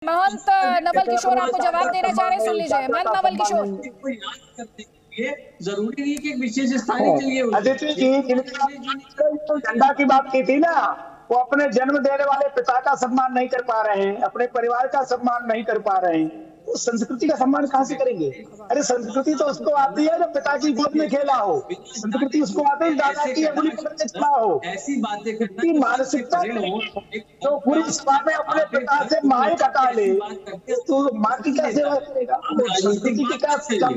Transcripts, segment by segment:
महंत नवल किशोर आपको जवाब देना चाह रहे हैं, सुन लीजिए। महंत नवल किशोर, जरूरी नहीं कि एक विशेष स्थान के लिए अदिति जी झंडा की बात की थी ना, वो अपने जन्म देने वाले पिता का सम्मान नहीं कर पा रहे हैं, अपने परिवार का सम्मान नहीं कर पा रहे हैं, तो संस्कृति का सम्मान कहाँ से करेंगे? अरे संस्कृति तो उसको आती है जो पिता की गोद में खेला हो, संस्कृति उसको आती है दादा की अंगुली पकड़ के चला हो। ऐसी बातें करना मानसिकता तो पूरी सभा में अपने पिता से माइक हटा ले तो माँ की क्या सेवा करेगा? संस्कृति की क्या सेवा?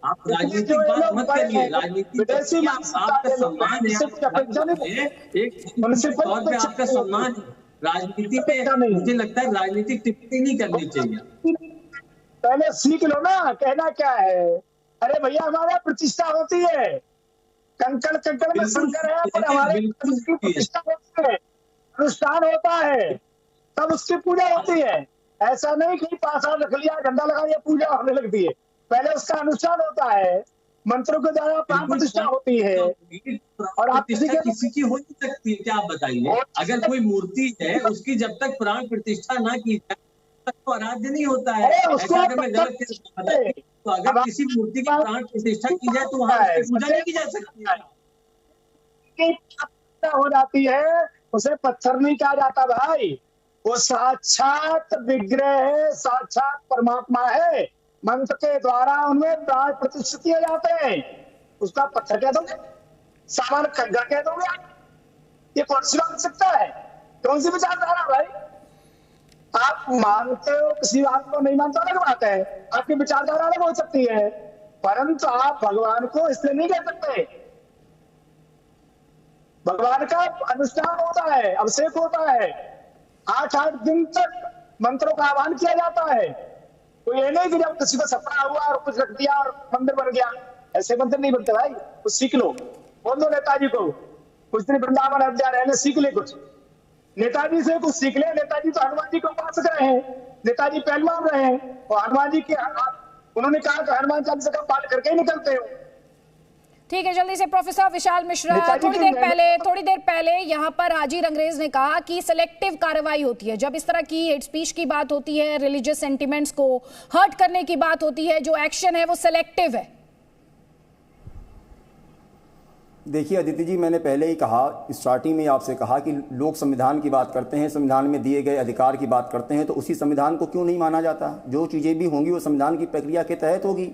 आप राजनीतिक बात मत करिए, राजनीति आपका सम्मान है, एक तौर पे आपका सम्मान राजनीति पे मुझे लगता है राजनीतिक टिप्पणी नहीं करनी चाहिए। पहले सीख लो ना, कहना क्या है। अरे भैया हमारा प्रतिष्ठा होती है, कंकड़ कंकड़ में शंकर है, पर हमारे प्रतिष्ठा होती है, अनुष्ठान होता है, तब उसकी पूजा होती है। ऐसा नहीं कि पासा रख लिया, झंडा लगा लिया, पूजा होने लगती है। पहले उसका अनुष्ठान होता है, मंत्रों के द्वारा प्राण प्रतिष्ठा होती है। और आप किसी की हो नहीं सकती है क्या? आप बताइए, अगर कोई मूर्ति है उसकी जब तक प्राण प्रतिष्ठा ना की जाए तक तो आराध्य नहीं होता है। ऐसा अगर मैं गलत तो अगर किसी मूर्ति की प्राण प्रतिष्ठा की जाए तो वहां पूजा नहीं की जा सकती हो जाती है, उसे पत्थर नहीं कहा जाता भाई, वो साक्षात विग्रह है, साक्षात परमात्मा है। मंत्र के द्वारा उनमें प्राण प्रतिष्ठित किए जाते हैं, उसका पत्थर कह दोगे, सामान कंकड़ कह दोगे? ये कौन सी बात सकता है? कौन सी विचारधारा भाई? आप मानते हो किसी बात को, नहीं मानते अलग बात है, आपकी विचारधारा अलग हो सकती है, परंतु आप भगवान को इसलिए नहीं कह सकते। भगवान का अनुष्ठान होता है, अभिषेक होता है, 8-8 दिन तक मंत्रों का आह्वान किया जाता है। तो ये नहीं कि जब किसी को सपना हुआ और कुछ रख दिया और मंदिर बन गया, ऐसे मंदिर नहीं बनते भाई। कुछ सीख लो, बोल दो नेताजी को कुछ दिन वृंदावन अयोध्या रहने सीख ले, कुछ नेताजी से कुछ सीख ले। नेताजी तो हनुमान जी को उपासक रहे हैं, नेताजी पहलवान रहे हैं, और हनुमान जी के उन्होंने कहा कि हनुमान चालीसा का पाठ करके ही निकलते हो। ठीक है, जल्दी से प्रोफेसर विशाल मिश्रा, थोड़ी देर पहले यहाँ पर हाजिर अंग्रेज ने कहा कि सिलेक्टिव कार्रवाई होती है जब इस तरह की हेट स्पीच की बात होती है, रिलीजियस सेंटिमेंट्स को हर्ट करने की बात होती है, जो एक्शन है वो सिलेक्टिव है। देखिए अदिति जी, मैंने पहले ही कहा, स्टार्टिंग में आपसे कहा कि लोग संविधान की बात करते हैं, संविधान में दिए गए अधिकार की बात करते हैं, तो उसी संविधान को क्यों नहीं माना जाता? जो चीज़ें भी होंगी वो संविधान की प्रक्रिया के तहत होगी।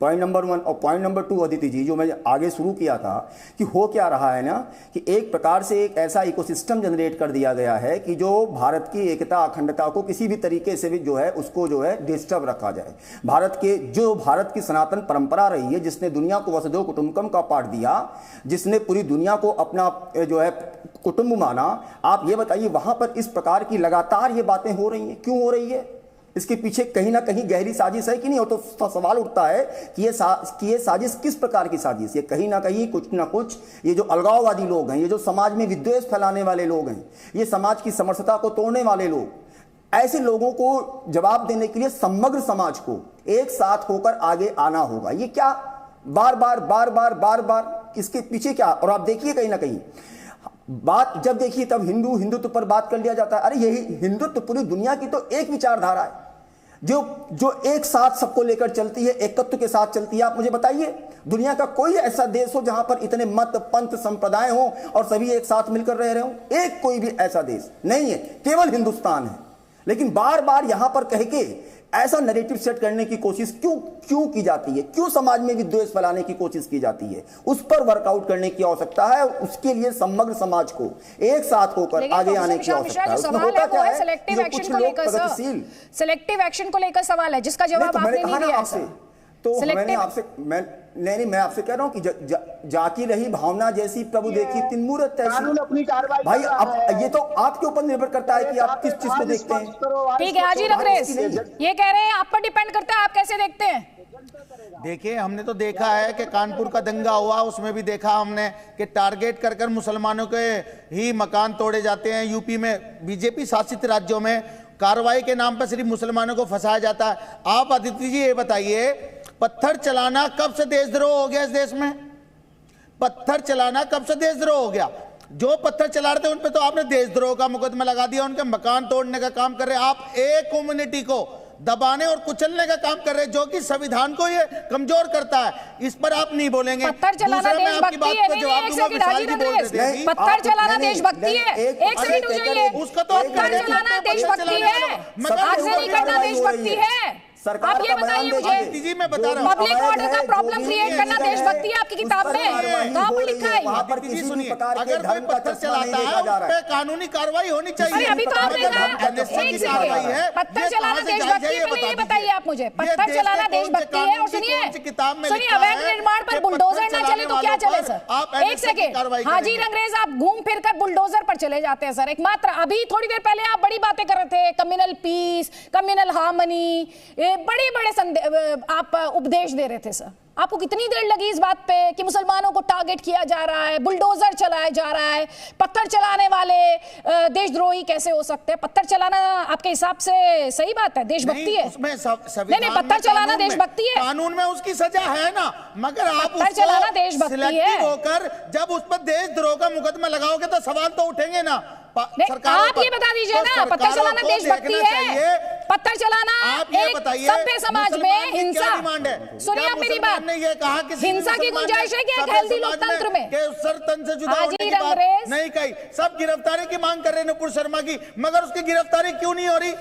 पॉइंट नंबर 1 और पॉइंट नंबर 2 अदिति जी, जो मैं आगे शुरू किया था कि हो क्या रहा है ना कि एक प्रकार से एक ऐसा इकोसिस्टम जनरेट कर दिया गया है कि जो भारत की एकता अखंडता को किसी भी तरीके से भी जो है उसको जो है डिस्टर्ब रखा जाए। भारत की सनातन परंपरा रही है, जिसने दुनिया को वसुधैव कुटुंबकम का पाठ दिया, जिसने पूरी दुनिया को अपना जो है कुटुंब माना। आप ये बताइए वहां पर इस प्रकार की लगातार ये बातें हो रही हैं, क्यों हो रही है? इसके पीछे कहीं ना कहीं गहरी साजिश है कि नहीं? हो तो सवाल उठता है कि ये साजिश किस प्रकार की साजिश? ये कहीं ना कहीं कुछ ना कुछ ये जो अलगाववादी लोग हैं, ये जो समाज में विद्वेष फैलाने वाले लोग हैं, ये समाज की समरसता को तोड़ने वाले लोग, ऐसे लोगों को जवाब देने के लिए समग्र समाज को एक साथ होकर आगे आना होगा। ये क्या बार बार इसके पीछे क्या? और आप देखिए कहीं ना कहीं बात जब देखिए तब हिंदुत्व पर बात कर लिया जाता है। अरे यही हिंदुत्व पूरी दुनिया की तो एक विचारधारा है जो एक साथ सबको लेकर चलती है, एकत्व के साथ चलती है। आप मुझे बताइए दुनिया का कोई ऐसा देश हो जहां पर इतने मत पंथ संप्रदाय हो और सभी एक साथ मिलकर रह रहे हो? एक कोई भी ऐसा देश नहीं है, केवल हिंदुस्तान है। लेकिन बार बार यहां पर कह के ऐसा नैरेटिव सेट करने की कोशिश क्यों की जाती है? क्यों समाज में विद्वेष फैलाने की कोशिश की जाती है? उस पर वर्कआउट करने की आवश्यकता है, उसके लिए समग्र समाज को एक साथ होकर आगे आने की आवश्यकता है। उसमें होता क्या है, सिलेक्टिव एक्शन को लेकर सिलेक्टिव एक्शन को लेकर सवाल है जिसका जवाब आपने नहीं दिया आपसे। तो मैंने आपसे मैं आपसे कह रहा हूं कि जाकी रही भावना जैसी प्रभु देखी तीन मूरत ऐसी। अपनी कार्रवाई भाई अब ये तो आपके ऊपर निर्भर करता है कि आप किस चीज को देखते हैं। ठीक है, हाजिर अंग्रेज ये कह रहे हैं आप पर डिपेंड करता है, आप कैसे देखते हैं? देखिए हमने तो देखा है कि कानपुर का दंगा हुआ, उसमें भी देखा हमने कि टारगेट कर कर मुसलमानों के ही मकान तोड़े जाते हैं। यूपी में बीजेपी शासित राज्यों में कार्रवाई के नाम पर सिर्फ मुसलमानों को फंसाया जाता है। आप अदिति जी ये बताइए, पत्थर चलाना कब से देशद्रोह हो गया इस देश में? पत्थर चलाना कब से देशद्रोह हो गया? जो पत्थर चला रहे थे उन पे तो आपने देशद्रोह का मुकदमा लगा दिया, उनके मकान तोड़ने का काम कर रहे हैं आप, एक कम्युनिटी को दबाने और कुचलने का काम कर रहे हैं जो कि संविधान को ये कमजोर करता है। इस पर आप नहीं बोलेंगे। पत्थर चलाना देशभक्ति है। पत्थर चलाना देशभक्ति है। एक सेकंड हो जाइए, उसका तो पत्थर चलाना देशभक्ति है, आग से नहीं करना देशभक्ति है। आप ये बताइए मुझे, जी मैं बता रहा हूं, पब्लिक ऑर्डर का प्रॉब्लम क्रिएट करना देशभक्ति है आपकी किताब में? कहां पर लिखा है? सुनिए, अगर कोई पत्थर चलाता है उस पे कानूनी कार्रवाई होनी चाहिए। अभी तो आपने कहा पत्थर चलाना देशभक्ति है, पहले ये बताइए आप मुझे, पत्थर चलाना देशभक्ति है? और सुनिए अवैध निर्माण पर बुलडोजर ना चले तो क्या चले सर? एक सेकेंड, हाजी रंगरेज आप घूम फिर कर बुलडोजर पर चले जाते हैं सर। एक मात्र अभी थोड़ी देर पहले आप बड़ी बातें कर रहे थे, कम्युनल पीस, कम्युनल हार्मनी, बड़े बड़े आप उपदेश दे रहे थे सर। आपको कितनी देर लगी इस बात पे कि मुसलमानों को टारगेट किया जा रहा है, बुलडोजर चलाया जा रहा है, पत्थर चलाने वाले देशद्रोही कैसे हो सकते हैं? पत्थर चलाना आपके हिसाब से सही बात है, देशभक्ति है? नहीं, पत्थर चलाना देशभक्ति है, कानून में उसकी सजा है ना, मगर आप पत्थर चलाना देशभक्ति है होकर जब उस पर देशद्रोह का मुकदमा लगाओगे तो सवाल तो उठेंगे ना। आप ये बता दीजिए ना, पत्थर चलाना देशभक्ति है? पत्थर चलाना एक सभ्य समाज में हिंसा, सुनिए आप मेरी बात, हिंसा की गुंजाइश है क्या एक हेल्दी लोकतंत्र में? सरतन से जुदा होने की बात नहीं कही। सब गिरफ्तारी की मांग कर रहे हैं नुपुर शर्मा की, मगर उसकी गिरफ्तारी क्यों नहीं हो रही?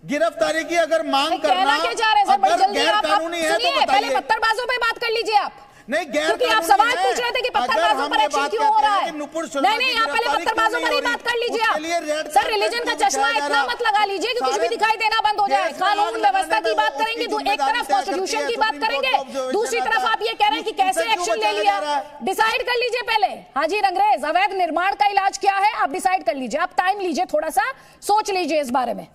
गिरफ्तारी की अगर मांग करना अगर गैर कानूनी है तो पहले पत्थरबाजों पे बात कर लीजिए आप। नहीं, क्योंकि आप सवाल पूछ रहे थे कि पत्थरबाजों पर एक्शन क्यों हो रहा है। नहीं, आप पहले पत्थरबाजों पर ही बात कर लीजिए आप। सर, रिलीजन का चश्मा इतना मत लगा लीजिए कि कुछ भी दिखाई देना बंद हो जाए। कानून व्यवस्था की बात करेंगे, एक तरफ कॉन्स्टिट्यूशन की बात करेंगे, दूसरी तरफ आप ये कह रहे हैं कि कैसे एक्शन ले लिया। डिसाइड कर लीजिए पहले। हाजी रंगरेज, अवैध निर्माण का इलाज क्या है आप डिसाइड कर लीजिए। आप टाइम लीजिए, थोड़ा सा सोच लीजिए इस बारे में।